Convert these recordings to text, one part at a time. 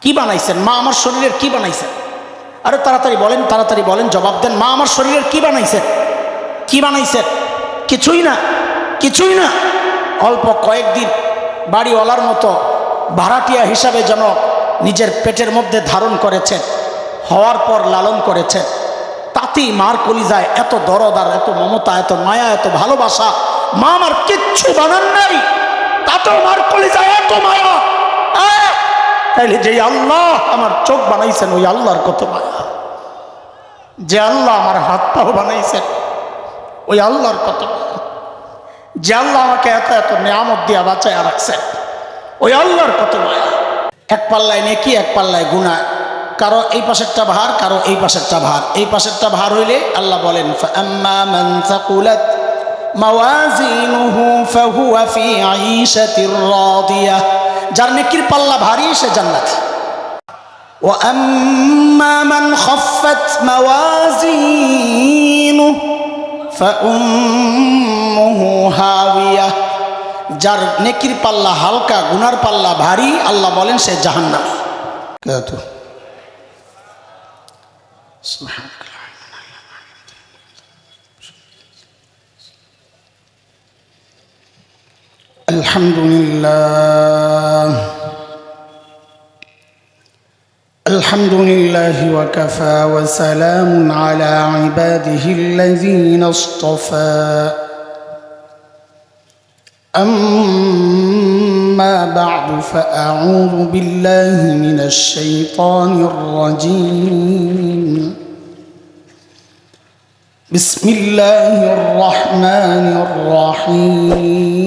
কি বানাইছেন? মা আমার শরীরের কি বানাইছেন? আরে তাড়াতাড়ি বলেন, জবাব দেন। মা আমার শরীরের কি বানাইছেন? কি বানাইছেন? কিছুই না, কিছুই না। অল্প কয়েকদিন বাড়িওয়ালার মতো ভাড়াটিয়া হিসাবে যেন নিজের পেটের মধ্যে ধারণ করেছেন, হওয়ার পর লালন করেছেন, তাতেই মার কলিজায় এত দরদ আর এত মমতা, এত মায়া, এত ভালোবাসা। মা আমার কিচ্ছু বানান নাই, তাতেও মার কলিজায় এত মায়া। তাইলে যে আল্লাহ আমার চোখ বানাইছেন ওই আল্লাহর কত মায়া। যে আল্লাহ আমার হাত পাও বানাইছেন ওই আল্লাহর কত মায়া। যে আল্লাহ আমাকে এত এত নিয়ামত দিয়া বাঁচায় রাখছেন ওই আল্লাহর কত মায়া। এক পাল্লায় নেকি, এক পাল্লায় গুনাহ। কারো এই পাশেরটা ভার, কারো এই পাশেরটা ভার। এই পাশেরটা ভার হইলে আল্লাহ বলেন ফাআম্মা মান সাকুলাত মাওয়াজিনুহু ফাহুয়া ফি আইশাতির রাদিয়াহ, যার নেকির পাল্লা ভারী সে জান্নাতি। ওয়া আম্মা মান খাফফাত মাওয়াজিনুহু ফাউম্মুহু হাওিয়াহ, যার নেকির পাল্লা হালকা, গুনার পাল্লা ভারী, আল্লাহ বলেন সে জাহান্নামী। আলহামদুলিল্লাহ, আলহামদুলিল্লাহি ওয়া কাফা ওয়া সালামুন আলা ইবাদিহিল্লাযীনা ইসতাফা। أما بعد فأعوذ بالله من الشيطان الرجيم. بسم الله الرحمن الرحيم.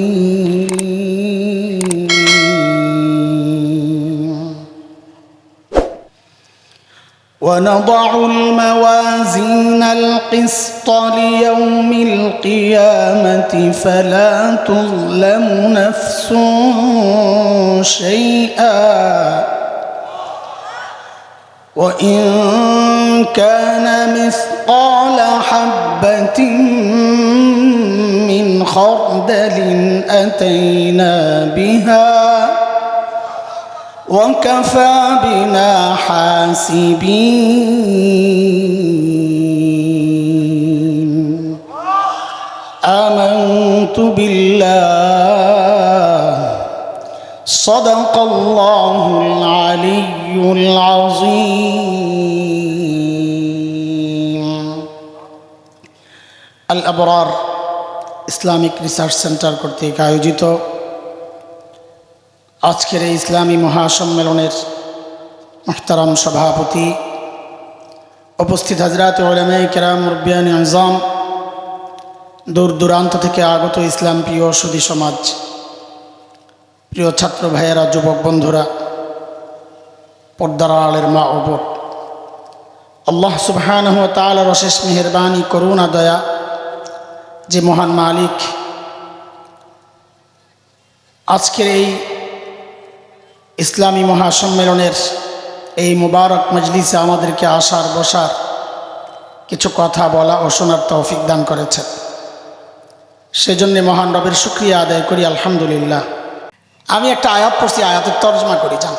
ونضع الموازين القسط ليوم القيامة فلا تظلم نفس شيئا وإن كان مثقال حبة من خردل أتينا بها وكفى بنا حاسبين. آمنت بالله صدق الله العلي العظيم. আল আবরার ইসলামিক রিসার্চ সেন্টার কর্তৃক আয়োজিত আজকের এই ইসলামী মহাসম্মেলনের মুহতারাম সভাপতি, উপস্থিত হযরত উলামায়ে কেরাম, মুরব্বিয়ানে আযম, দূর দূরান্ত থেকে আগত ইসলাম প্রিয় সুধী সমাজ, প্রিয় ছাত্র ভাইয়েরা, যুবক বন্ধুরা, পর্দার আড়ালের মা ও বোন, আল্লাহ সুবহানাহু ওয়া তাআলার অশেষ মেহেরবানি, করুণা, দয়া, যে মহান মালিক আজকের এই ইসলামী মহাসম্মেলনের এই মুবারক মজলিসে আমাদেরকে আসার, বসার, কিছু কথা বলা ও শোনার তৌফিক দান করেছেন, সেজন্য মহান রবের শুকরিয়া আদায় করি, আলহামদুলিল্লাহ। আমি একটা আয়াত পড়ছি, আয়াতের তর্জমা করি। যান,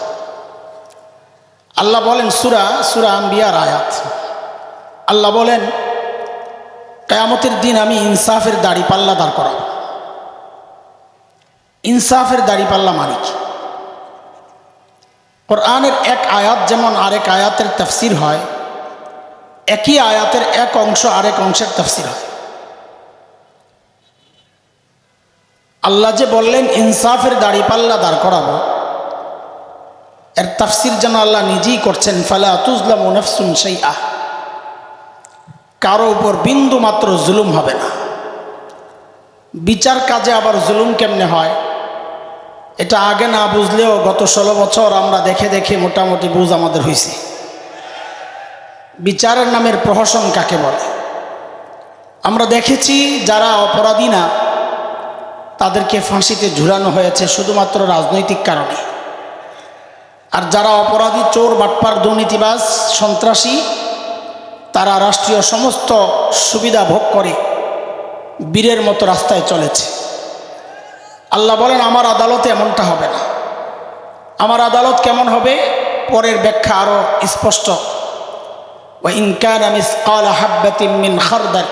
আল্লাহ বলেন, সূরা আম্বিয়ার আয়াত, আল্লাহ বলেন কিয়ামতের দিন আমি ইনসাফের দাড়িপাল্লা দাঁড় করাবো। ইনসাফের দাড়িপাল্লা মানে কি? কোরআনের এক আয়াত যেমন আরেক আয়াতের তাফসির হয়, একই আয়াতের এক অংশ আরেক অংশের তাফসির হয়। আল্লাহ যে বললেন ইনসাফের দাড়িপাল্লা দাঁড় করাবো, এর তাফসির যেন আল্লাহ নিজেই করছেন, ফালা তুজলামু নাফসুন শাইআ, কারো উপর বিন্দু মাত্র জুলুম হবে না। বিচার কাজে আবার জুলুম কেমনে হয় এটা আগে না বুঝলেও গত 16 বছর আমরা দেখে দেখে মোটামুটি বুঝ আমাদের হয়েছে। বিচারের নামের প্রহসন কাকে বলে আমরা দেখেছি। যারা অপরাধী না তাদেরকে ফাঁসিতে ঝুলানো হয়েছে শুধুমাত্র রাজনৈতিক কারণে, আর যারা অপরাধী, চোর, বাটপার, দুর্নীতিবাজ, সন্ত্রাসী, তারা রাষ্ট্রীয় সমস্ত সুবিধা ভোগ করে বীরের মতো রাস্তায় চলেছে। আল্লাহ বলেন আমার আদালতে এমনটা হবে না। আমার আদালত কেমন হবে? পরের ব্যাখ্যা আরো স্পষ্ট, ওয়া ইন কানা মিসকালা হাববাতিন মিন খারদাল,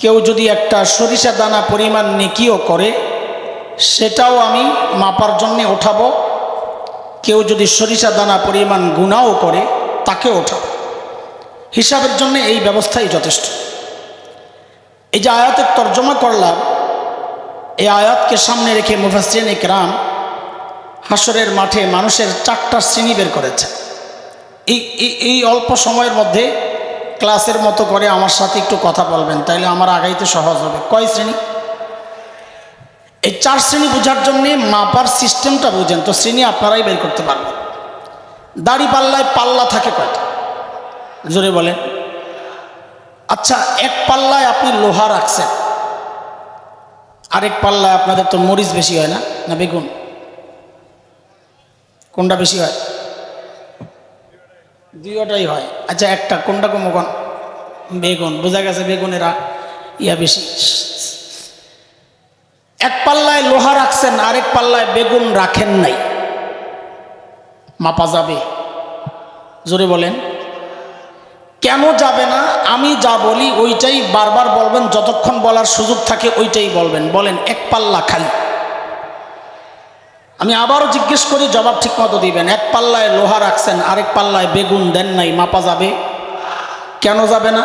কেউ যদি একটা সরিষা দানা পরিমাণ নেকিও করে সেটাও আমি মাপার জন্যে ওঠাবো, কেউ যদি সরিষা দানা পরিমাণ গুনাহও করে তাকে ওঠাবো। হিসাবের জন্য এই ব্যবস্থাই যথেষ্ট। এই যে আয়াতের তর্জমা করলাম, এই আয়াতকে সামনে রেখে মুফাসসিরিন ইকরাম হাসরের মাঠে মানুষের 4টা শ্রেণী বের করেছে। এই অল্প সময়ের মধ্যে ক্লাসের মতো করে আমার সাথে একটু কথা বলবেন, তাইলে আমার আগাইতে সহজ হবে। কয় শ্রেণী? এই 4 শ্রেণী বোঝার জন্যে মাপার সিস্টেমটা বুঝেন তো শ্রেণী আপনারাই বের করতে পারবেন। দাড়ি পাল্লায় পাল্লা থাকে কয়টা? জোরে বলেন। আচ্ছা, এক পাল্লায় আপনি লোহা রাখছেন, আরেক পাল্লায় আপনাদের তো মরিচ বেশি হয় না বেগুন? কোনটা বেশি হয়? দুইটাই হয়। আচ্ছা, একটা কোনটা কমকন? বেগুন। বোঝা গেছে বেগুনেরা বেশি। এক পাল্লায় লোহা রাখছেন, আরেক পাল্লায় বেগুন রাখেন নাই, মাপা যাবে? জোরে বলেন। কেন যাবে না? আমি যা বলি ওইটাই বারবার বলবেন, যতক্ষণ বলার সুযোগ থাকে ওইটাই বলবেন। বলেন এক পাল্লা খালি। আমি আবারও জিজ্ঞেস করি, জবাব ঠিক মতো দিবেন। এক পাল্লায় লোহা রাখছেন, আরেক পাল্লায় বেগুন দেন নাই, মাপা যাবে? কেন যাবে না?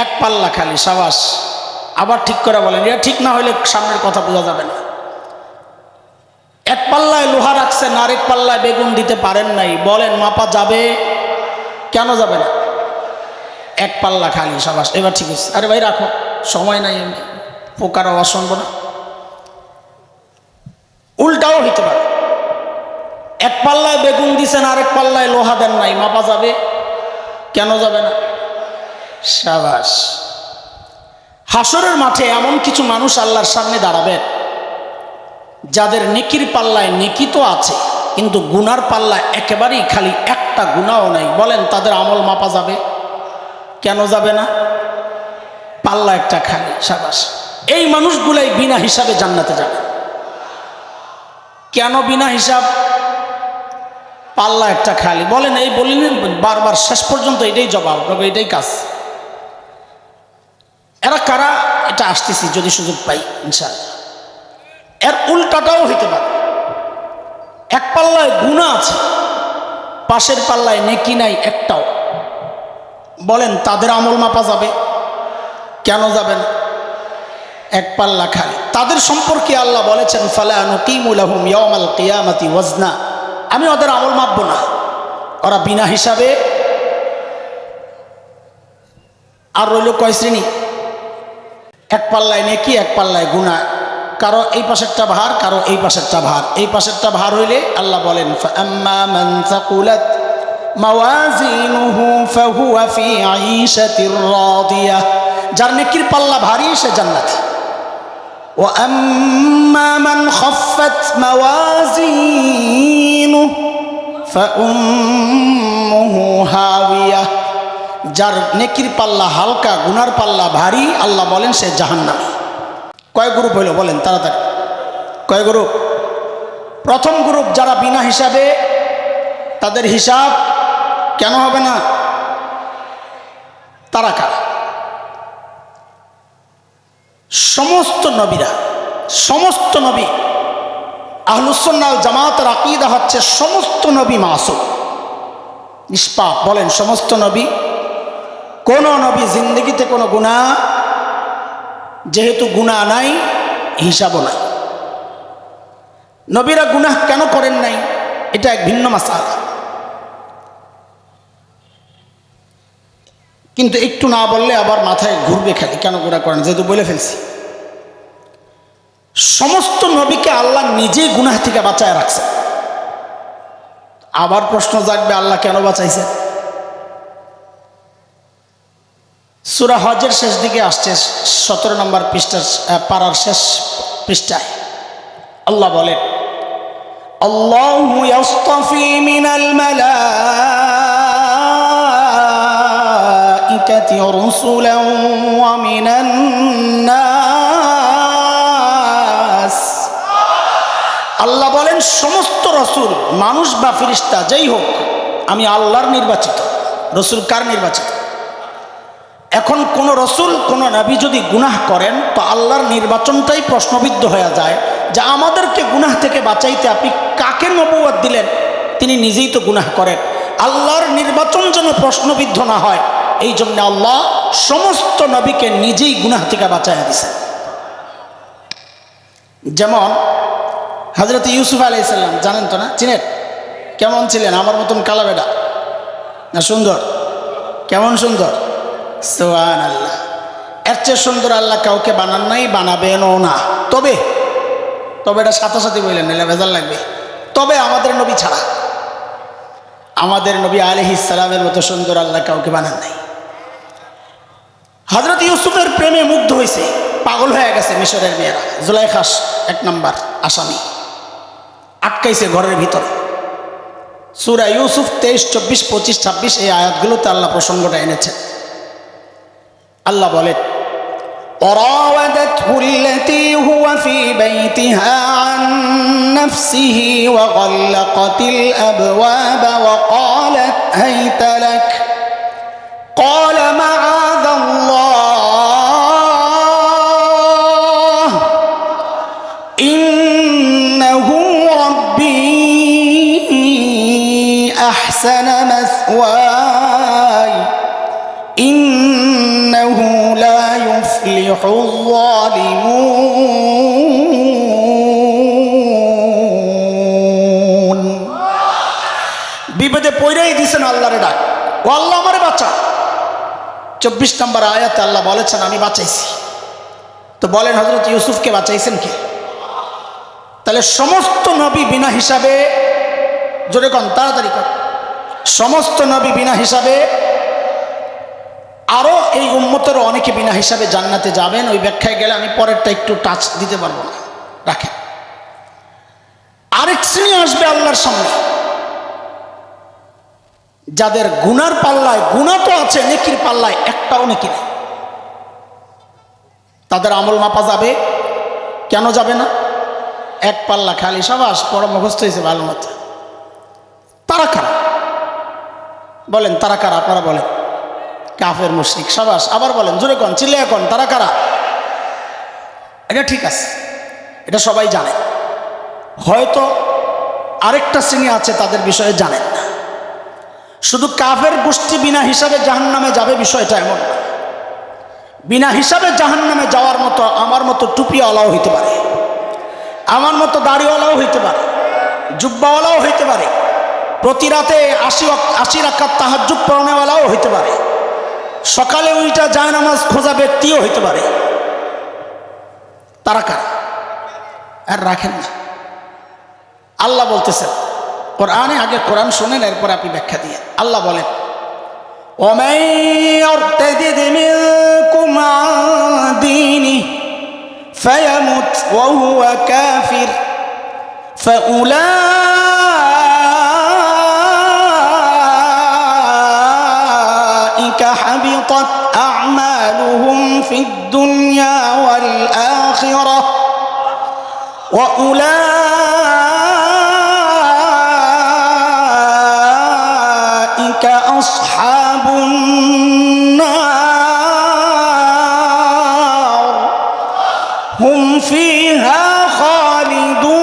এক পাল্লা খালি। সাবাস। আবার ঠিক করে বলেন, এটা ঠিক না হলে সামনের কথা বোঝা যাবে না। এক পাল্লায় লোহা রাখছেন, আরেক পাল্লায় বেগুন দিতে পারেন নাই, বলেন মাপা যাবে? কেন যাবে না? এক পাল্লা খালি। সাবাস, এবার ঠিক আছে। আরে ভাই রাখো, সময় নাই, পোকার আওয়াজ শুনবো না। উল্টাও হইতে পারে, এক পাল্লায় বেগুন দিছেন, আরেক পাল্লায় লোহা দেন নাই, মাপা যাবে? কেন যাবে না? সাবাস। হাসরের মাঠে এমন কিছু মানুষ আল্লাহর সামনে দাঁড়াবেন যাদের নেকির পাল্লায় নেকি তো আছে, কিন্তু গুনার পাল্লায় একেবারেই খালি, একটা গুনাও নাই। বলেন তাদের আমল মাপা যাবে? কেন যাবে না? পাল্লা একটা খালি। সাবাস। এই মানুষগুলাই বিনা হিসাবে জান্নাতে যাবে। কেন বিনা হিসাব? পাল্লা একটা খালি। বলেন এই বলিলেন বারবার, শেষ পর্যন্ত এটাই জবাব, এটাই কাজ। এরা কারা? এটা আসতেছি যদি সুযোগ পাই ইনশাআল্লাহ। এর উল্টাটাও হইতে পারে, এক পাল্লায় গুনাহ আছে, পাশের পাল্লায় নেকি নাই একটাও। বলেন তাদের আমল মাপা যাবে? কেন যাবে না? এক পাল্লা খালি। তাদের সম্পর্কে আল্লাহ বলেছেন, ফালা নুকিমু লাহুম ইয়াওমাল কিয়ামাতি ওয়াজনা, আমি ওদের আমল মাপব না, ওরা বিনা হিসাবে। আর রইল কয় শ্রেণী? এক পাল্লায় নেকি, এক পাল্লায় গুনাহ। কারো এই পাশেরটা ভার, কারো এই পাশেরটা ভার। এই পাশেরটা ভার হইলে আল্লাহ বলেন, ফাআম্মা মান সাকুলাত মাওয়াজিনুহু ফাহুয়া ফি আইশাতির রাদিয়াহ, যার নেকির পাল্লা ভারী সে জান্নাতি। ওয়া আম্মা মান খাফফাত মাওয়াজিনুহু ফাউম্মুহু হাওিয়াহ, যার নেকির পাল্লা হালকা, গুনার পাল্লা ভারী, আল্লাহ বলেন সে জাহান্নামী। কয় গ্রুপ হইল বলেন তাড়াতাড়ি? কয় গ্রুপ? প্রথম গ্রুপ যারা বিনা হিসাবে, তাদের হিসাব কেন হবে না? তারা কারা? সমস্ত নবীরা, সমস্ত নবী, আহলুস সুন্নাহ ওয়াল জামাতের আকীদা হচ্ছে সমস্ত নবী মাসুম, নিষ্পাপ। বলেন সমস্ত নবী। কোন নবী জিন্দগিতে কোনো গুনাহ, যেহেতু গুনাহ নাই হিসাবও নাই। নবীরা গুনাহ কেন করেন নাই এটা এক ভিন্ন মাসআলা, কিন্তু একটু না বললে আবার মাথায় ঘুরবে খালি, কেন গুনাহ করেন, যেহেতু বলে ফেলছি। সমস্ত নবীকে আল্লাহ নিজেই গুনাহ থেকে বাঁচায় রাখছে। আবার প্রশ্ন জাগবে, আল্লাহ কেন বাঁচাইছে? সূরা হজের শেষ দিকে আসছে, 17 নম্বর পৃষ্ঠার পারার শেষ পৃষ্ঠায় আল্লাহ বলেন, আল্লাহু ইয়াসতাফি মিনাল মালাইকাতি রাসূলান ওয়া মিনান নাস। আল্লাহ বলেন বলেন সমস্ত রসুল মানুষ বা ফেরেশতা যেই হোক আমি আল্লাহর নির্বাচিত। রসুল কার নির্বাচিত? এখন কোন রসুল কোন নবী যদি গুনাহ করেন তো আল্লাহর নির্বাচনটাই প্রশ্নবিদ্ধ হয়ে যায় যে আমাদেরকে গুনাহ থেকে বাঁচাইতে আপনি কাকে নবুয়ত দিলেন? তিনি নিজেই তো গুনাহ করেন। আল্লাহর নির্বাচন যেন প্রশ্নবিদ্ধ না হয় এই জন্য আল্লাহ সমস্ত নবীকে নিজেই গুনাহ থেকে বাঁচাইয়া দিয়েছেন। যেমন হযরত ইউসুফ আলাইহিস সালাম জানেন তো না? চিনেন? কেমন ছিলেন? আমার মতন কালা বেটা না সুন্দর? কেমন সুন্দর! সুবহানাল্লাহ। এর চেয়ে সুন্দর আল্লাহ কাউকে বানান নাই, বানাবেনও না। তবে এটা সাথে সাথে বললেন না, ভেজাল লাগবে। তবে আমাদের নবী ছাড়া, আমাদের নবী আলাইহিস সালামের মতো সুন্দর আল্লাহ কাউকে বানান নাই। হযরত ইউসুফের প্রেমে মুগ্ধ হয়েছে, পাগল হয়ে গেছে মিশরের মেয়েরা। জুলাইখাস 1 নাম্বার আসামি, আটকাইছে ঘরের ভিতরে। সূরা ইউসুফ 23, 24, 25, 26 এই আয়াতগুলোতে আল্লাহ প্রসঙ্গটা এনেছেন। আল্লাহ বলেন, وراودته التي هو في بيتها عن نفسه وغلقت الأبواب وقالت هيت لك قال معاذ الله إنه ربي أحسن مثواي إنه لا يفلح الظالمون। বিপদে পড়েই দিয়েছেন আল্লাহরে ডাক, ও আল্লাহ আমারে বাঁচা। 24 নম্বর আয়াতে আল্লাহ বলেছেন আমি বাঁচাইছি। তো বলেন হযরত ইউসুফকে বাঁচাইছেন কে? তাহলে সমস্ত নবী বিনা হিসাবে, জোরে কোন, তাড়াতাড়ি কর, সমস্ত নবী বিনা হিসাবে, আরও এই উম্মতেরও অনেকে বিনা হিসাবে জান্নাতে যাবেন। ওই ব্যাখ্যায় গেলে আমি পরেরটা একটু টাচ দিতে পারবো না, রাখেন। আরেক শ্রেণী আসবে আল্লাহর সামনে, যাদের গুনার পাল্লায়, গুনাহ তো আছে, নেকির পাল্লায় একটাও নেকি নেই। তাদের আমল মাপা যাবে? কেন যাবে না? এক পাল্লা খালি, সাবাস পড়া মুখস্থ হয়েছে ভালো মতো। তারা কারা? বলেন তারা কারা? আপনারা বলেন। কাফের মুশরিক, সাবাস। আবার বলেন, জোরে কোন, চিল্লে কোন, তারা কারা? এটা ঠিক আছে, এটা সবাই জানে। হয়তো আরেকটা শ্রেণী আছে তাদের বিষয়ে জানেন না। শুধু কাফের গোষ্ঠী বিনা হিসাবে জাহান্নামে যাবে বিষয়টা এমন না। বিনা হিসাবে জাহান্নামে যাওয়ার মতো আমার মতো টুপিওয়ালাও হইতে পারে, আমার মতো দাড়িওয়ালাও হইতে পারে, জুব্বাওয়ালাও হইতে পারে, প্রতি রাতে 80 রাকাত তাহাজ্জুদ পড়নেওয়ালাও হইতে পারে, সকালে উইটা জায়নামাজ খোঁজা ব্যক্তিও হইতে পারে। তারা কারা? আর রাখেন না। আল্লাহ বলতেছেন কোরআনে, আগে কোরআন শোনেন এরপর আপনি ব্যাখ্যা দিয়ে। আল্লাহ বলেন, وَمَن يَرْتَدِدْ مِنكُمْ عَن دِينِهِ فَيَمُتْ وَهُوَ كَافِرٌ فَأُولَئِكَ حَبِطَتْ أَعْمَالُهُمْ فِي الدُّنْيَا وَالْآخِرَةِ وَأُولَئِكَ أَصْحَابُ النَّارِ هُمْ فِيهَا خَالِدُونَ।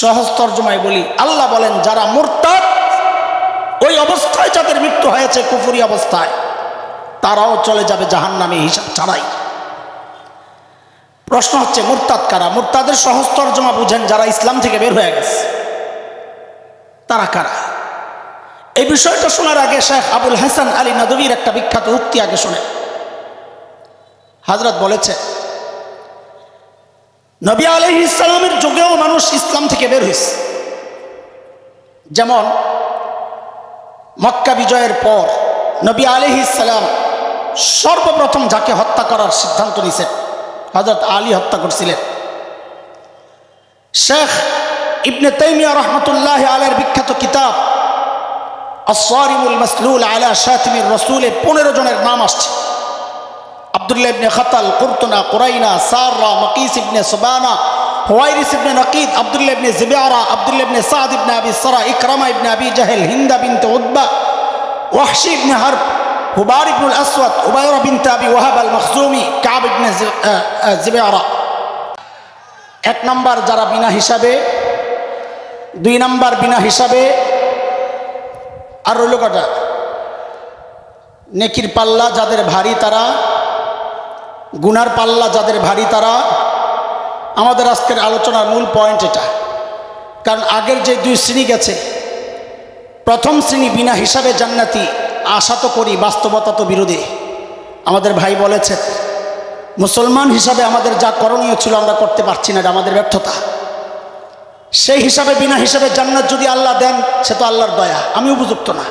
সহজ তরজমায় বলি, আল্লাহ বলেন যারা মুরতাদ, ওই অবস্থায় যাদের মৃত্যু হয়েছে কুফরি অবস্থায়, তারাও চলে যাবে জাহান্নামে হিসাব ছাড়াই। প্রশ্ন হচ্ছে মুরতাদ কারা? মুরতাদের সহজ তরজমা বুঝেন, যারা ইসলাম থেকে বের হয়ে গেছে। তারা কারা? এই বিষয়টা শোনার আগে শেখ আবুল হাসান আলী নদভীর একটা বিখ্যাত উক্তি আগে শোনেন। হযরত বলেছে, নবী আলাইহিস সালামের যুগেও মানুষ ইসলাম থেকে বের হয়েছে। যেমন মক্কা বিজয়ের পর নবী আলাইহিস সালাম সর্বপ্রথম যাকে হত্যা করার সিদ্ধান্ত নিয়েছেন, হযরত আলী হত্যা করছিলেন। শেখ ইবনে তাইমিয়া রহমতুল্লাহ আলাইহির বিখ্যাত কিতাব আস-সারিমুল মাসলুল আলা শাতিমির রাসূলে 15 জনের নাম আসছে। আব্দুল্লাহ ইবনে খাতাল, কুরতুনা, কুরাইনা, সাররা, মাকিস ইবনে সুবানা, হুয়াইরিস ইবনে নাকিদ, আব্দুল্লাহ ইবনে জিবিয়ারা, আব্দুল্লাহ ইবনে সাদ ইবনে আবি সারা, ইকরামা ইবনে আবি জাহেল, হিন্দা বিনতে উতবা, ওয়াহশি ইবনে হারব, হুবার ইবনুল আসওয়াদ, উবায়রা বিনতে আবি ওয়াহাব আল মখজুমি, কাব ইবনে জিবিয়ারা। এক নাম্বার যারা বিনা হিসাবে, দুই নাম্বার বিনা হিসাবে, আর রইল কটা? নেকির পাল্লা যাদের ভারী তারা, গুনার পাল্লা যাদের ভারী তারা। আমাদের আজকের আলোচনার মূল পয়েন্ট এটা, কারণ আগের যে দুই শ্রেণী গেছে, প্রথম শ্রেণী বিনা হিসাবে জান্নাতি, আশা তো করি, বাস্তবতা তো বিরোধী। আমাদের ভাই বলেছেন মুসলমান হিসাবে আমাদের যা করণীয় ছিল আমরা করতে পারছি না, এটা আমাদের ব্যর্থতা। সেই হিসাবে বিনা হিসাবে জান্নাত যদি আল্লাহ দেন সে তো আল্লাহর দয়া, আমি উপযুক্ত না।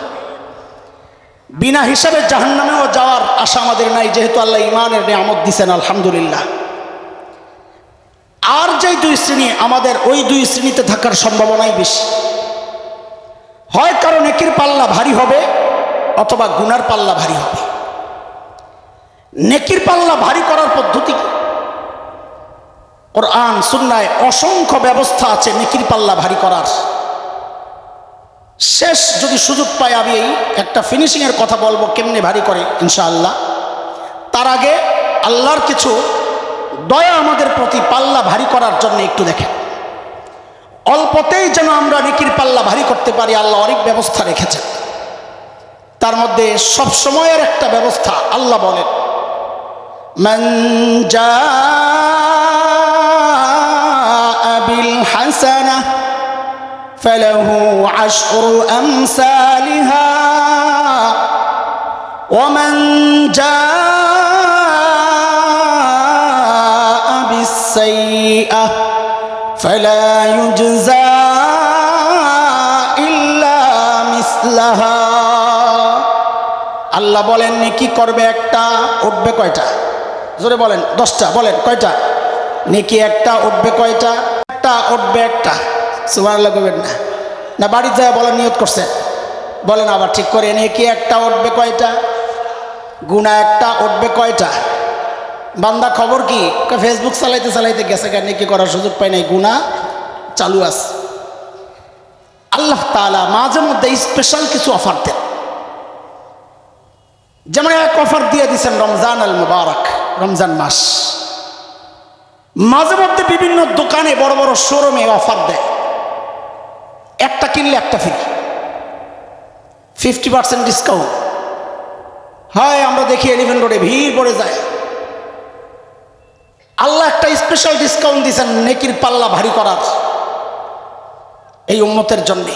বিনা হিসাবে জাহান্নামেও যাওয়ার আশা আমাদের নাই, যেহেতু আল্লাহ ইমানের নিয়ামত দিছেন, আলহামদুলিল্লাহ। আর যে দুই শ্রেণী, আমাদের ওই দুই শ্রেণীতে থাকার সম্ভাবনাই বেশি। হয় কারো নেকির পাল্লা ভারী হবে, অথবা গুনার পাল্লা ভারী হবে। নেকির পাল্লা ভারী করার পদ্ধতি কি? কোরআন সুন্নায় অসংখ্য ব্যবস্থা আছে নেকির পাল্লা ভারী করার। শেষ যদি সুযোগ পাই আমি এই একটা ফিনিশিংয়ের কথা বলবো, কেমনে ভারী করে ইনশাআল্লাহ। তার আগে আল্লাহর কিছু দয়া আমাদের প্রতি পাল্লা ভারী করার জন্য একটু দেখেন। অল্পতেই যেন আমরা নেকির পাল্লা ভারী করতে পারি, আল্লাহ অনেক ব্যবস্থা রেখেছেন। তার মধ্যে সব সময়ের একটা ব্যবস্থা, আল্লাহ বলেন মান জাআ বিল হাসানাহ ফালাহু আশরু আমসালিহা ওয়া মান জাআ বিস সাইয়্যাহ ফালা ইউজজা ইল্লা মিসলাহা। আল্লাহ বলেন নেকি করবে একটা, উঠবে কয়টা? জোরে বলেন, 10টা। বলেন কয়টা? নেকি একটা, উঠবে কয়টা? একটা, উঠবে একটা। সুবহানাল্লাহ কইবেন না? না বাড়িতে যায় বলেন, নিয়ত করছে বলেন আবার ঠিক করে। নেকি একটা, উঠবে কয়টা? গুনাহ একটা, উঠবে কয়টা? বান্দা খবর কি? ফেসবুক চালাইতে চালাইতে গেছে, নেকি করার সুযোগ পাই নাই, গুনাহ চালু আছে। আল্লাহ তাআলা মাঝে মধ্যে স্পেশাল কিছু অফার দেন। যেমন এক অফার দিয়ে দিচ্ছেন রমজান আল মুবারক, রমজান মাস। মাঝে মধ্যে বিভিন্ন দোকানে, বড় বড় শোরুমে অফার দেয়, একটা কিনলে একটা ফ্রি, 50% ডিসকাউন্ট হয়। আমরা দেখি এলিভেন রোডে ভিড় পড়ে যায়। আল্লাহ একটা স্পেশাল ডিসকাউন্ট দিয়েছেন নেকির পাল্লা ভারী করার এই উম্মতের জন্য।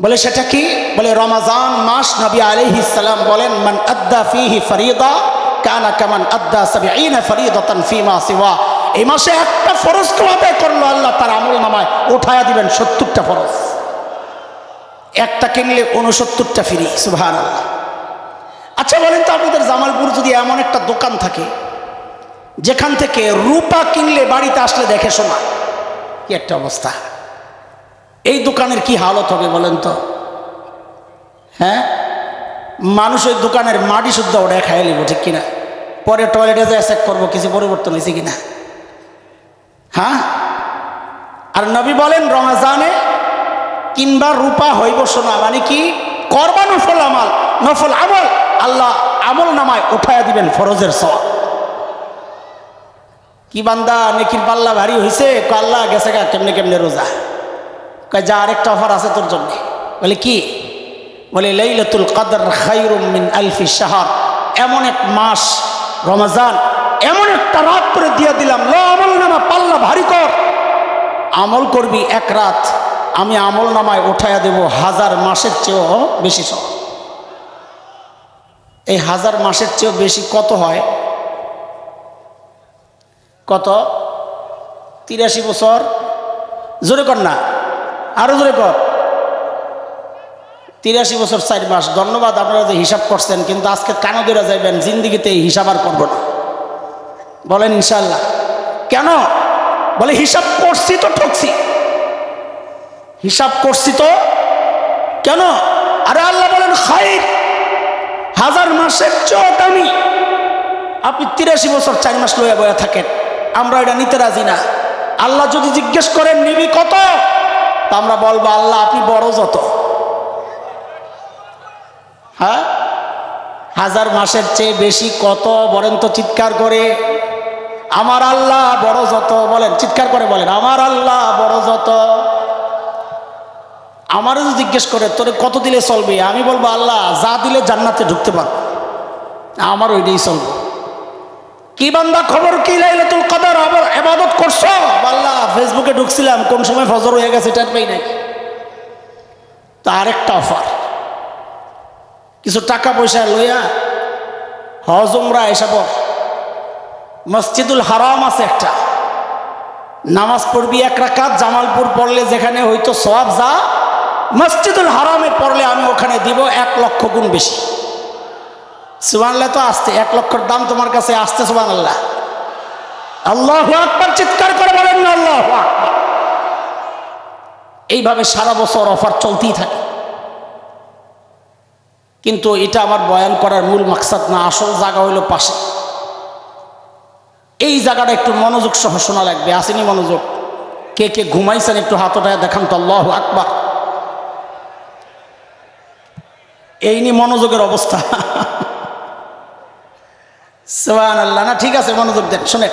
বলে সেটা কি? বলে রমজান মাস, নবী আলাইহিস সালাম বলেন মান আদ্দা ফিহি ফরিদা কানা কামান আদ্দা 70 ফরিদাতান ফিমা সিওয়া। এই মাসে একটা ফরজ আদায় করলো, আল্লাহ তার আমল নামায় উঠায়া দিবেন 70টা ফরজ। একটা কিনলে 69টা ফ্রি। সুবহানাল্লাহ। আচ্ছা বলেন তো, আপনাদের জামালপুর যদি এমন একটা দোকান থাকে যেখান থেকে রূপা কিনলে বাড়িতে আসলে দেখে শোনা, কি একটা অবস্থা, এই দোকানের কি হালত হবে বলেন তো? হ্যাঁ, মানুষ ওই দোকানের মাটি শুদ্ধ ওটা খাইয়ে নিব, ঠিক কিনা? পরে টয়লেটে যায় চেক করবো কিছু পরিবর্তন হয়েছে কিনা। হ্যাঁ, আর নবী বলেন রমজানে কিংবা রূপা হইব সোনা, মানে কি করবা নফল আমাল, নফল আমল আল্লাহ আমল নামায় উঠায়া দিবেন ফরজের সওয়াব। কি বান্দা নেকির পাল্লা ভারী হয়েছে? আল্লাহ গেছে গা কেমনে কেমনে রোজা। কয় যা, আরেকটা অফার আছে তোর জন্য। বলে কি? বলে লাইলাতুল কদর খায়রুম মিন আলফি শাহর। এমন এক মাস রমজান, এমন একটা রাত করে দিয়ে দিলাম, ল আমল নামা পাল্লা ভারী কর, আমল করবি এক রাত, আমি আমল নামায় উঠাইয়া দেব 1000 মাসের চেয়েও বেশি সওয়াব। এই 1000 মাসের চেয়েও বেশি কত হয়? কত? 83 বছর। জোরে কর না, আরো জোরে কর। 83 বছর 4 মাস। ধন্যবাদ আপনারা যে হিসাব করছেন, কিন্তু আজকে কানো ধরে যাইবেন, জিন্দিগিতে এই হিসাব আর করবো না। বলেন ইনশাল্লাহ। কেন? বলে হিসাব করছি তো ঠকছি, হিসাব করছি তো। কেন? আরে আল্লাহ বলেন খায়র, 1000 মাসের চেয়েও দামি, আপনি 83 বছর 4 মাস লইয়া বয়া থাকেন, আমরা এটা নিতে রাজি না। আল্লাহ যদি জিজ্ঞেস করেন নিবি কত, তা আমরা বলবো আল্লাহ আপনি বড় যত। হ্যাঁ, 1000 মাসের চেয়ে বেশি কত বলেন তো চিৎকার করে? আমার আল্লাহ বড় যত। বলেন, চিৎকার করে বলেন, আমার আল্লাহ বড় যত। আমারও যদি জিজ্ঞেস করে তোরে কত দিলে চলবে, আমি বলবো আল্লাহ যা দিলে জান্নাতে ঢুকতে পারবো, আমার ওইটাই চলবে। কি বান্দা খবর কি, লাইলাতুল কদর আবার ইবাদত করছো? আল্লাহ ফেসবুকে ঢুকছিলাম, কোন সময় ফজর হয়ে গেছে টের পাই নাই। তো আরেকটা অফার, কিছু টাকা পয়সা লইয়া হজ উমরা এসব, মসজিদুল হারাম আছে একটা, নামাজ পড়বি 1 রাকাত, জামালপুর পড়লে যেখানে হয়তো সওয়াব যা, মসজিদুল হারামে পড়লে আমি ওখানে দিব 1 লক্ষ গুণ বেশি। সুবহানাল্লাহ। তো আসতে 1 লক্ষর দাম তোমার কাছে আসতে, সুবহানাল্লাহ। আল্লাহু আকবার, চিৎকার করে বলেন না আল্লাহু আকবার। এইভাবে সারা বছর অফার চলতেই থাকে। কিন্তু এটা আমার বয়ান করার মূল মাকসাদ না, আসল জায়গা হইল পাশে। এই জায়গাটা একটু মনোযোগ সহ শোনা লাগবে। আসেনি মনোযোগ? কে কে ঘুমাইছেন একটু হাত ওঠায় দেখান তো, আল্লাহু আকবার। এই নিয়ে মনোযোগের অবস্থা। সুবহানাল্লাহ। না ঠিক আছে, মনোযোগ দেন, শুনে।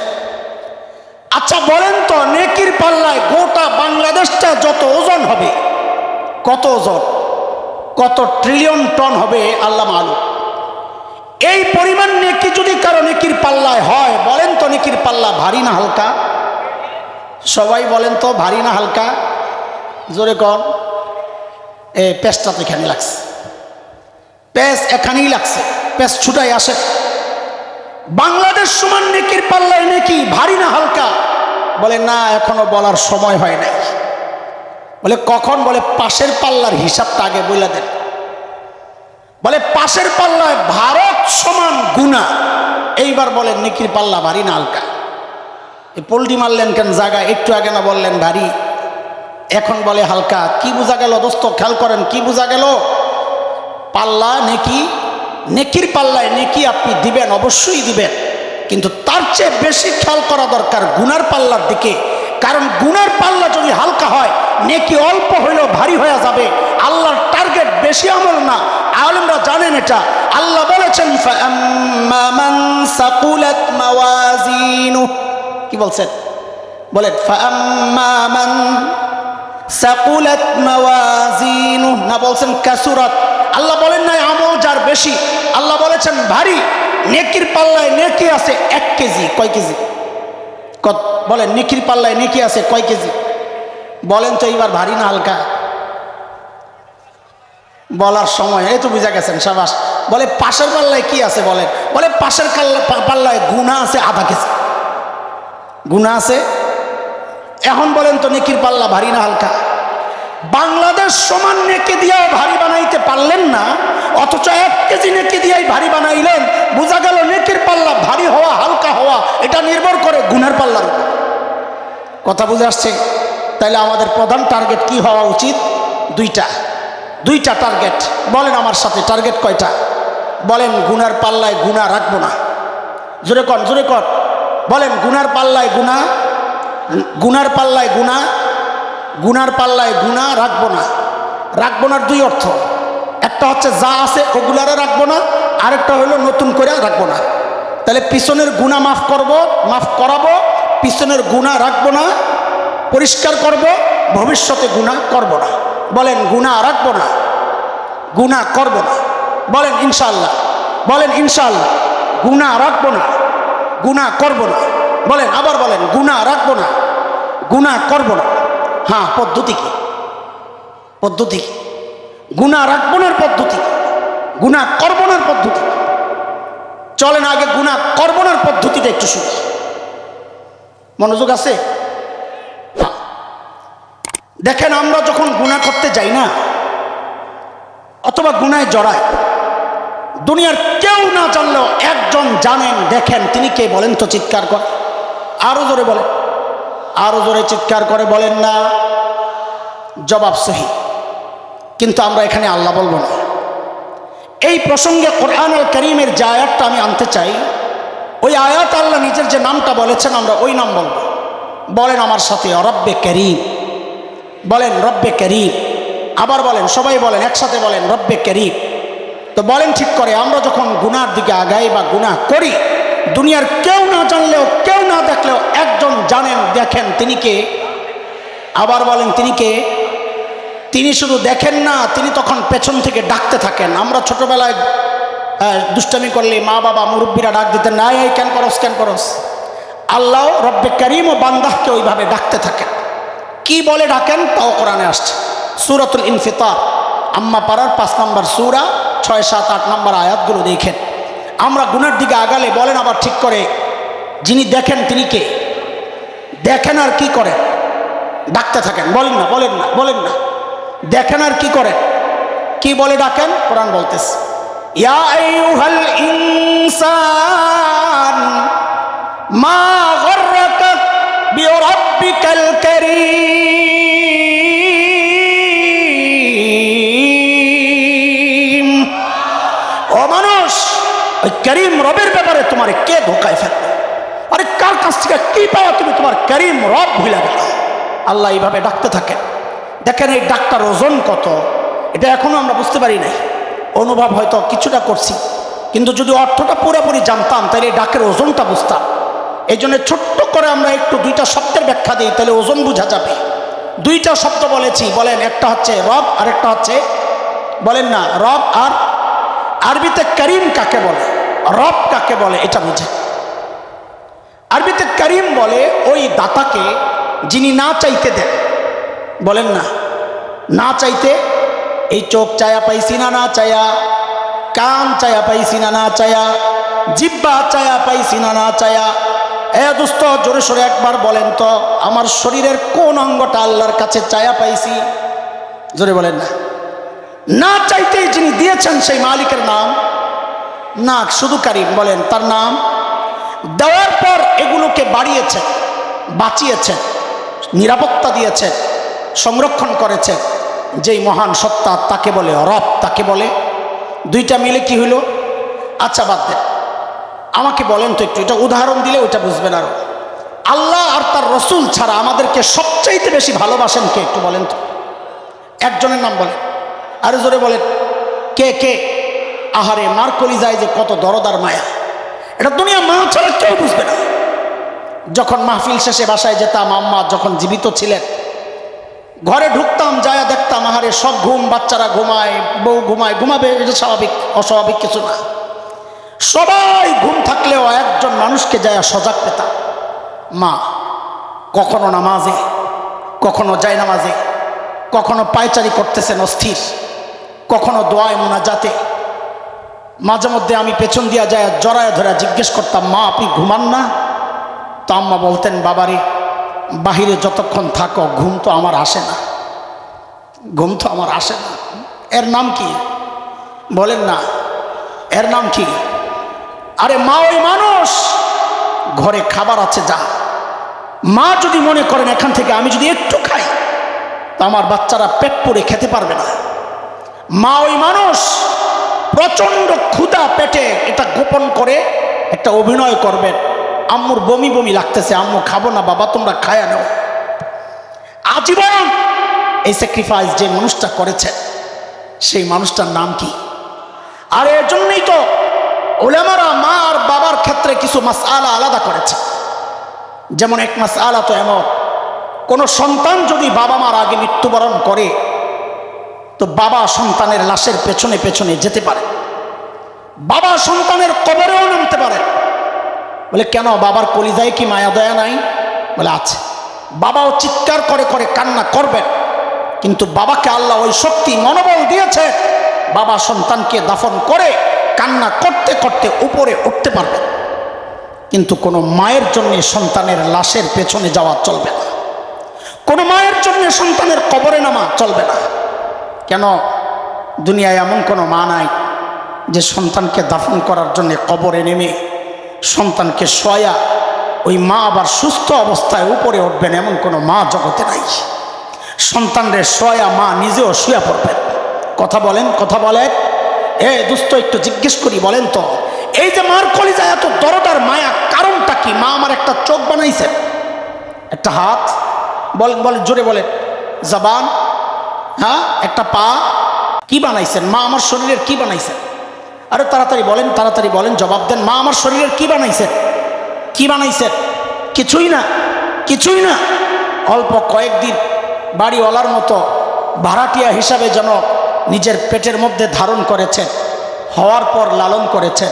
আচ্ছা বলেন তো, নেকির পাল্লায় গোটা বাংলাদেশটা যত ওজন হবে, কত ওজন, কত ট্রিলিয়ন টন হবে আল্লাহ মালুম। এই পরিমাণ নেকি যদি কারো নেকির পাল্লায় হয়, বলেন তো নেকির পাল্লা ভারী না হালকা? সবাই বলেন তো, ভারী না হালকা? জোরে কন। পেঁচটা তো এখানে লাগছে, পেঁচ এখানেই লাগছে, পেঁচ ছুটাই আসে। বাংলাদেশ সমান নেকির পাল্লায় নেকি ভারী না হালকা? বলে না, এখনো বলার সময় হয় নাই। বলে কখন? বলে পাশের পাল্লার হিসাবটা আগে বলে দেন। বলে পাশের পাল্লায় ভারত সমান গুনাহ। এইবার বলেন নেকির পাল্লা ভারী না হালকা? এই পোল্টি মারলেন কেন জায়গায়? একটু আগে না বললেন ভারী, এখন বলে হালকা। কি বোঝা গেল দোস্ত? খেয়াল করেন, কি বোঝা গেল? পাল্লা নেকি, নেকির পাল্লায় নেকি আপনি দিবেন, অবশ্যই দিবেন, কিন্তু তার চেয়ে বেশি খেয়াল করা দরকার গুনার পাল্লার দিকে। কারণ গুনার পাল্লা যদি হালকা হয়, নেকি অল্প হইলেও ভারী হয়ে যাবে। আল্লাহর টার্গেট বেশি আমল না, আলেমরা জানেন এটা। আল্লাহ বলেছেন ফাআম্মা মান সাকুলাত মাওয়াজিনুহু, কি বলছেন? বলেন ফাআম্মা মান সাকুলাত মাওয়াজিনুহু, না বলছেন কাসুরাত? আল্লাহ বলেন নাই আমল যার বেশি, আল্লাহ বলেছেন ভারী। নেকির পাল্লায় নেকি আছে 1 কেজি। কয় কেজি? বলেন, নেকির পাল্লায় নেকি আছে কয় কেজি? বলেন তো এইবার ভারী না হালকা? বলার সময় এই তো বুঝা গেছেন, সাবাস। বলে পাশের পাল্লায় কি আছে? বলেন। বলে পাশের পাল্লায় গুনাহ আছে আধা কেজি, গুনাহ আছে। এখন বলেন তো নেকির পাল্লা ভারী না হালকা? বাংলাদেশ সমান নেকি দিয়েও ভারী বানাইতে পারলেন না, অথচ 1 কেজি নেকি দিয়েই ভারী বানাইলেন। বোঝা গেল নেকির পাল্লা ভারী হওয়া হালকা হওয়া এটা নির্ভর করে গুনার পাল্লার উপর। কথা বুঝে আসছে? তাইলে আমাদের প্রধান টার্গেট কি হওয়া উচিত? দুইটা টার্গেট। বলেন আমার সাথে, টার্গেট কয়টা? বলেন গুনার পাল্লায় গুনাহ রাখবো না। জোরে কন, জোরে কন। বলেন গুনার পাল্লায় গুনাহ, গুনার পাল্লায় গুনাহ, গুনার পাল্লায় গুনাহ রাখবো না। রাখবো না 2 অর্থ। একটা হচ্ছে যা আছে ওগুলারে রাখবো না, আরেকটা হলো নতুন করে রাখবো না। তাহলে পিছনের গুনাহ মাফ করব, মাফ করাবো, পিছনের গুনাহ রাখবো না, পরিষ্কার করব, ভবিষ্যতে গুনাহ করব না। বলেন গুনাহ রাখবো না, গুনাহ করব না। বলেন ইনশাআল্লাহ, বলেন ইনশাআল্লাহ। গুনাহ রাখবো না, গুনাহ করব না। বলেন, আবার বলেন, গুনাহ রাখবো না, গুনাহ করব না। হ্যাঁ, পদ্ধতি কি? পদ্ধতি কি? গুনাহ রাখবো না পদ্ধতি, গুনাহ করব না পদ্ধতি। চলেন আগে গুনাহ করব না পদ্ধতিটা একটু শুনি। মনোযোগ আছে? দেখেন, আমরা যখন গুনাহ করতে যাই না, অথবা গুনায় জড়াই, দুনিয়ার কেউ না জানলেও একজন জানেন। দেখেন তিনি কে? বলেন তো, চিৎকার করে আরো জোরে বলেন, আরো জোরে চিৎকার করে বলেন না। জবাব সহি, কিন্তু আমরা এখানে আল্লাহ বলবো না। এই প্রসঙ্গে কোরআনুল কারীমের যে আয়াতটা আমি আনতে চাই, ওই আয়াত আল্লাহ নিজের যে নামটা বলেছেন আমরা ওই নাম বলব। বলেন আমার সাথে রব্বে করিম, বলেন রব্বে করিম। আবার বলেন, সবাই বলেন একসাথে বলেন রব্বে করিম। তো বলেন ঠিক করে, আমরা যখন গুনার দিকে আগাই বা গুনাহ করি, দুনিয়ার কেউ না জানলেও কেউ না দেখলেও একজন জানেন, দেখেন, তিনি কে? আবার বলেন তিনি কে? তিনি শুধু দেখেন না, তিনি তখন পেছন থেকে ডাকতে থাকেন। আমরা ছোটবেলায় দুষ্টামি করলে মা বাবা মুরব্বীরা ডাক দিতেন, না এই কেন করস কেন করস। আল্লাহ রব্বে করিম ও বান্দাহকে ওইভাবে ডাকতে থাকেন। কি বলে ডাকেন তাও কোরআনে আসছে। সূরাতুল ইনফিতার, আম্মা পাড়ার 5 নম্বর সূরা, 6, 7, 8 নম্বর আয়াতগুলো দেখেন। আমরা গুনার দিকে আগালে বলেন আবার ঠিক করে, যিনি দেখেন তিনি কে? দেখেন আর কি করেন? ডাকতে থাকেন। বলেন না, বলেন না, বলেন না। দেখেন আর কি করেন? কি বলে ডাকেন? কোরআন বলতেছে, ইয়া আইয়ুহাল ইনসান মা গররাকা বিরাব্বিকাল কারীম। ও মানুষ, ওই করিম রবের ব্যাপারে তোমার কে ধোকায় ফেলবে? আরে কার কাছ থেকে কি পাওয়া তুমি তোমার করিম রব ভুলে গেল? আল্লাহ এইভাবে ডাকতে থাকেন। দেখেন এই ডাকটার ওজন কত, এটা এখনো আমরা বুঝতে পারি নাই। অনুভব হয়তো কিছুটা করছি, কিন্তু যদি অর্থটা পুরোপুরি জানতাম তাহলে এই ডাকের ওজনটা বুঝতাম। এই জন্য ছোট্ট করে আমরা একটু 2টা শব্দের ব্যাখ্যা দিই, তাহলে ওজন বোঝা যাবে। 2টা শব্দ বলেছি, বলেন একটা হচ্ছে রব আর একটা হচ্ছে, বলেন না, রব আর আরবিতে করিম কাকে বলে, রব কাকে বলে এটা বুঝে। আরবিতে করিম বলে ওই দাতাকে যিনি না চাইতে দেন। বলেন না, না চাইতে, এই চোখ চায়া পাইছি না না চায়া, কান চায়া পাইছি না না চায়া, জিহ্বা চায়া পাইছি না না চায়া। এ দোস্ত জোরে সোরে একবার বলেন তো, আমার শরীরের কোন অঙ্গটা আল্লাহর কাছে চায়া পাইছি? জোরে বলেন না। না চাইতেই যিনি দিয়েছেন সেই মালিকের নাম না, শুধু কারিম। বলেন তার নাম। দেওয়ার পর এগুলোকে বাড়িয়েছেন, বাঁচিয়েছেন, নিরাপত্তা দিয়েছেন, সংরক্ষণ করেছেন যেই মহান সত্তা, তাকে বলে রব, তাকে বলে। 2টা মিলে কি হইল? আচ্ছা বাদ দেন, আমাকে বলেন তো একটু, এটা উদাহরণ দিলে ওইটা বুঝবেন আরো। আল্লাহ আর তার রসুল ছাড়া আমাদেরকে সবচাইতে বেশি ভালোবাসেন কে? একটু বলেন তো, একজনের নাম বলেন, আরো জোরে বলেন, কে কে? আহারে, মার কলিজায় যে কত দরদার মায়া, এটা দুনিয়া মা ছাড়া কেউ বুঝবে না। যখন মাহফিল শেষে বাসায় যেতাম, আম্মা যখন জীবিত ছিলেন, ঘরে ঢুকতাম, যায় দেখতাম আহারে সব ঘুম, বাচ্চারা ঘুমায়, বউ ঘুমায়, ঘুমাবে, এটা স্বাভাবিক, অস্বাভাবিক কিছু না। সবাই ঘুম থাকলেও একজন মানুষকে যায় সজাগ পেতাম, মা। কখনো নামাজে, কখনো যায় নামাজে, কখনো পায়চারি করতেছেন অস্থির, কখনো দোয়ায় মোনাজাতে। মাঝে মধ্যে আমি পেছন দিয়া যায় জড়ায় ধরে জিজ্ঞেস করতাম, মা আপনি ঘুমান না? তো আম্মা বলতেন, বাবারে বাহিরে যতক্ষণ থাকো ঘুম তো আমার আসে না, ঘুম তো আমার আসে না। এর নাম কি? বলেন না, এর নাম কি? আরে মা ওই মানুষ, ঘরে খাবার আছে যা, মা যদি মনে করেন এখান থেকে আমি যদি একটু খাই তো আমার বাচ্চারা পেট পুড়ে খেতে পারবে না। মা ওই মানুষ, প্রচন্ড ক্ষুধা পেটে এটা গোপন করে একটা অভিনয় করবেন, আম্মুর বমি বমি লাগতেছে, আম্মু খাবো না বাবা, তোমরা খায়া নাও। আজীবন এই স্যাক্রিফাইস যে মানুষটা করেছেন সেই মানুষটার নাম কি? আর এর জন্যই তো উলামারা মা আর বাবার ক্ষেত্রে কিছু মাসআলা আলাদা করেছে। যেমন এক মাসআলা তো এমন, কোনো সন্তান যদি বাবা মার আগে মৃত্যুবরণ করে তো বাবা সন্তানের লাশের পেছনে পেছনে যেতে পারে, বাবা সন্তানের কবরেও নামতে পারে। বলে কেন, বাবার কলিজায় কি মায়া দয়া নাই? বলে আছে। বাবাও চিৎকার করে করে কান্না করবেন, কিন্তু বাবাকে আল্লাহ ওই শক্তি মনোবল দিয়েছে, বাবা সন্তানকে দাফন করে কান্না করতে করতে উপরে উঠতে পারবে। কিন্তু কোনো মায়ের জন্য সন্তানের লাশের পেছনে যাওয়া চলবে না, কোনো মায়ের জন্য সন্তানের কবরে নামা চলবে না। কেন? দুনিয়ায় এমন কোনো মা নাই যে সন্তানকে দাফন করার জন্য কবরে নেমে সন্তানকে শোয়া ওই মা আবার সুস্থ অবস্থায় উপরে উঠবেন, এমন কোনো মা জগতে নাই। সন্তানদের শোয়া মা নিজেও শুয়ে পড়বেন। কথা বলেন, কথা বলেন। দোস্ত একটু জিজ্ঞেস করি, বলেন তো এই যে মার কলিজায় এত দরদার মায়া, কারণটা কি? মা আমার একটা চোখ বানাইছে, একটা হাত, বলেন বলেন জোরে বলেন, জবান, হ্যাঁ, একটা পা, কি বানাইছেন? মা আমার শরীরের কি বানাইছেন? আরে তাড়াতাড়ি বলেন, তাড়াতাড়ি বলেন, জবাব দেন। মা আমার শরীরের কি বানাইছেন? কি বানাইছেন? কিছুই না, কিছুই না। অল্প কয়েকদিন বাড়িওয়ালার মতো ভাড়াটিয়া হিসাবে যেন নিজের পেটের মধ্যে ধারণ করেছেন, হওয়ার পর লালন করেছেন,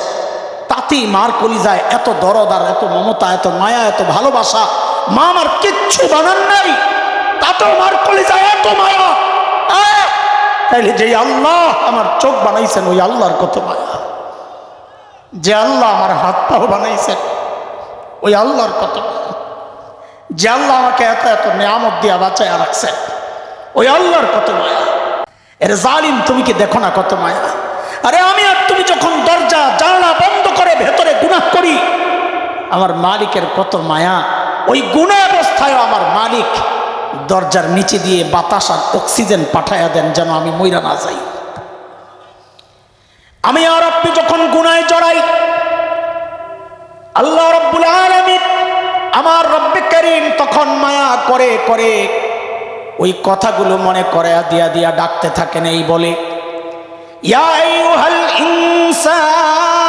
তাতেই মার কলিজায় এত দরদ আর এত মমতা, এত মায়া, এত ভালোবাসা। মা আমার কিচ্ছু বানান নাই, তাতেও মার কলিজায় এত মায়া। তাইলে যে আল্লাহ আমার চোখ বানাইছেন, ওই আল্লাহর কত মায়া। যে আল্লাহ আমার হাত পাও বানাইছেন, ওই আল্লাহর কত মায়া। যে আল্লাহ আমাকে এত এত নিয়ামত দিয়া বাঁচায় রাখছেন, ওই আল্লাহর কত মায়া। এর জালিম, তুমি কি দেখো না কত মায়া? আরে আমি আর তুমি যখন দরজা জানলা বন্ধ করে ভেতরে গুনাহ করি, আমার মালিকের কত মায়া। ওই গুনাহ অবস্থায়ও আমার মালিক দরজার নিচে দিয়ে বাতাস আর অক্সিজেন পাঠাইয়া দেন যেন আমি মইরা না যাই। আমি আর আপনি যখন গুনায় জড়াই, আল্লাহ রাব্বুল আলামিন আমার রব্বে কারীম তখন মায়া করে করে ওই কথাগুলো মনে করে দিয়া দিয়া ডাকতে থাকেন, এই বলে, ইয়া আইয়ুহাল ইনসান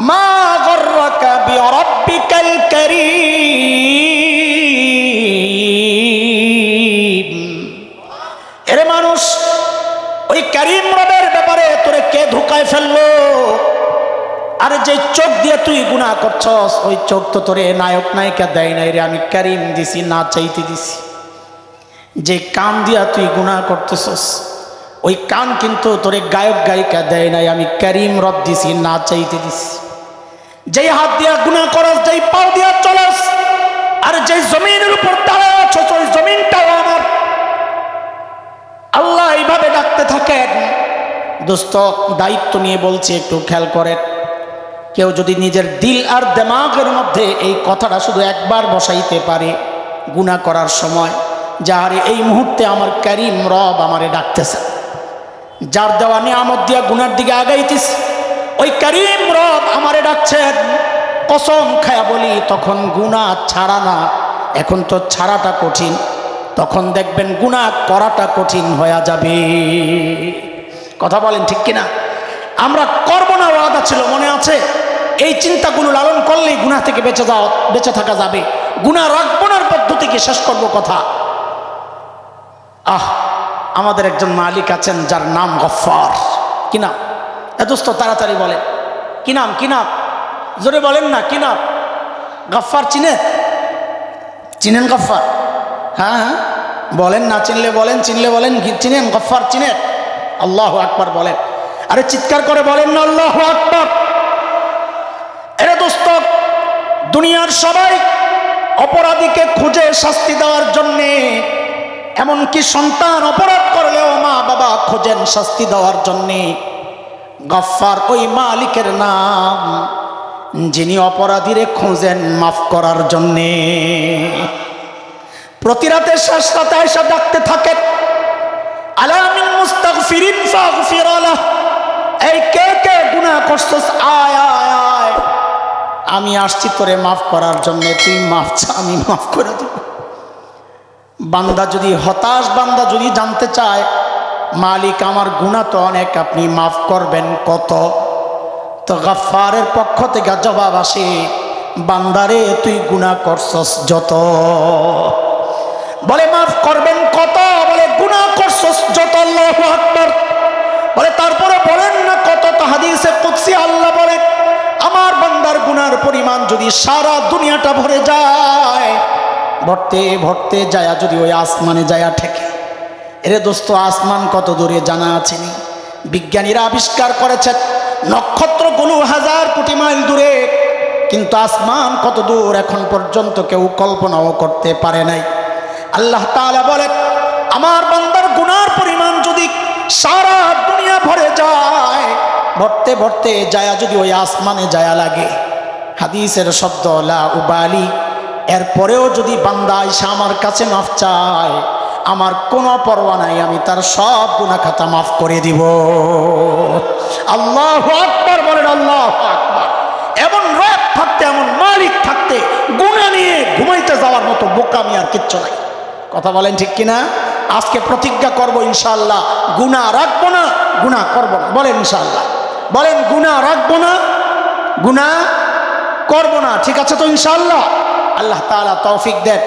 মা গররাকা বিরাব্বিকাল কারীম। এরে মানুষ, ওই কারীম রবের ব্যাপারে তোরে কে ধোকায় ফেললো? আরে যে চোখ দিয়ে তুই গুনাহ করছস, ওই চোখ তো তোরে নায়ক নায়িকা দেয় নাই রে, আমি কারীম দিছি, না চাইতে দিছি। যে কান দিয়া তুই গুনাহ করতেছস, ওই কান কিন্তু তোরে গায়ক গায়িকা দেয় নাই, আমি কারীম রব দিছি, না চাইতে দিছি। যেই হাত দিয়া গুনাহ করস, যেই পাও দিয়া চলস, আর যেই জমিনের উপর দাঁড়ায় আছস, ওই জমিনটাও আমার। আল্লাহ এইভাবে ডাকতে থাকেন। দোস্ত, দায়িত্ব নিয়ে বলছি, একটু খেয়াল করেন। কেউ যদি নিজের দিল আর দিমাগের মধ্যে এই কথাটা শুধু একবার বসাইতে পারে গুনাহ করার সময়, যার এই মুহূর্তে আমার কারীম রব আমারে ডাকতেছে, যার দেওয়া নিয়ামত দিয়া গুনার দিকে আগাইতিস, ওই কারীম রব আমারে ডাকছেন, কসম খায়া বলি, তখন গুনাহ ছাড়া না, এখন তো ছাড়াটা কঠিন, তখন দেখবেন গুনাহ করাটা কঠিন হয়ে যাবে। কথা বলেন ঠিক কিনা? আমরা করবো না ওয়াদা ছিল, মনে আছে? এই চিন্তাগুলো লালন করলেই গুনাহ থেকে বেঁচে থাকা যাবে। গুনাহ রাখবো না পদ্ধতিকে শেষ করবো কথা। আমাদের একজন মালিক আছেন যার নাম গফফার। কি নাম? দোস্ত তাড়াতাড়ি বলেন, কি নাম? কি নাম? জোরে বলেন না, কি নাম? গফফার চিনেন? চিনেন গফফার? হ্যাঁ হ্যাঁ বলেন, না চিনলে বলেন, চিনলে বলেন। চিনেন গফফার? চিনেন? আল্লাহু আকবার বলেন। আরে চিৎকার করে বলেন না আল্লাহু আকবার। এরে দোস্ত, দুনিয়ার সবাই অপরাধীকে খুঁজে শাস্তি দেওয়ার জন্যে, এমনকি সন্তান অপরাধ করলেও মা বাবা খোঁজেন শাস্তি দেওয়ার জন্যে। গফফার ওই মালিকের নাম, যিনি অপরাধীরে খোঁজেন মাফ করার জন্যে। প্রতি রাতে শেষ রাতে এসে ডাকতে থাকেন, আলা মিন মুস্তাগফিরিন ফাগফির লাহ। এই কে কে গুনাহ করছস, আয় আয় আয়, আমি আসছি তোরে মাফ করার জন্য, তুই মাফ চা, আমি মাফ করে দেব। বান্দা যদি হতাশ, বান্দা যদি জানতে চায় মালিক আমার গুনাহ তো অনেক, আপনি মাফ করবেন কত, তো গফফারের পক্ষ থেকে জবাব আসে, বান্দারে তুই গুনাহ করছস যত। বলে মাফ করবেন কত? বলে গুনাহ করছস যত। আল্লাহু আকবার বলে। তারপরে বলেন না কত? তো হাদিসে কুদসি আল্লাহ বলে, আমার বান্দার গুনার পরিমাণ যদি সারা দুনিয়াটা ভরে যায়, ভরতে ভরতে যায়া যদি ওই আসমানে যায়া ঠেকে। এরে দোস্ত, আসমান কত দূরে জানা আছে নি? বিজ্ঞানীরা আবিষ্কার করেছেন নক্ষত্রগুলো 1000 কোটি মাইল দূরে, কিন্তু আসমান কত দূর এখন পর্যন্ত কেউ কল্পনাও করতে পারে নাই। আল্লাহ তাআলা বলেন, আমার বান্দার গুনার পরিমাণ যদি সারা দুনিয়া ভরে যায়, ভরতে ভরতে যায়া যদি ওই আসমানে যায়া লাগে, হাদিসের শব্দ লা উবালি, এরপরেও যদি বান্দা আইসা আমার কাছে মাফ চায়, আমার কোনো পরোয়া নাই, আমি তার সব গুনাহ খাতা মাফ করে দিব। আল্লাহু আকবার বলেন, আল্লাহু আকবার। এমন রব থাকতে, এমন মালিক থাকতে গুনাহ নিয়ে ঘুমাইতে যাওয়ার মতো বোকামি আর কিচ্ছু নাই। কথা বলেন ঠিক কিনা? আজকে প্রতিজ্ঞা করব ইনশাআল্লাহ, গুনাহ রাখবো না, গুনাহ করব না। বলেন ইনশাআল্লাহ, বলেন গুনাহ রাখবো না, গুনাহ করব না। ঠিক আছে তো ইনশাআল্লাহ? আল্লাহ তাআলা তৌফিক দেন।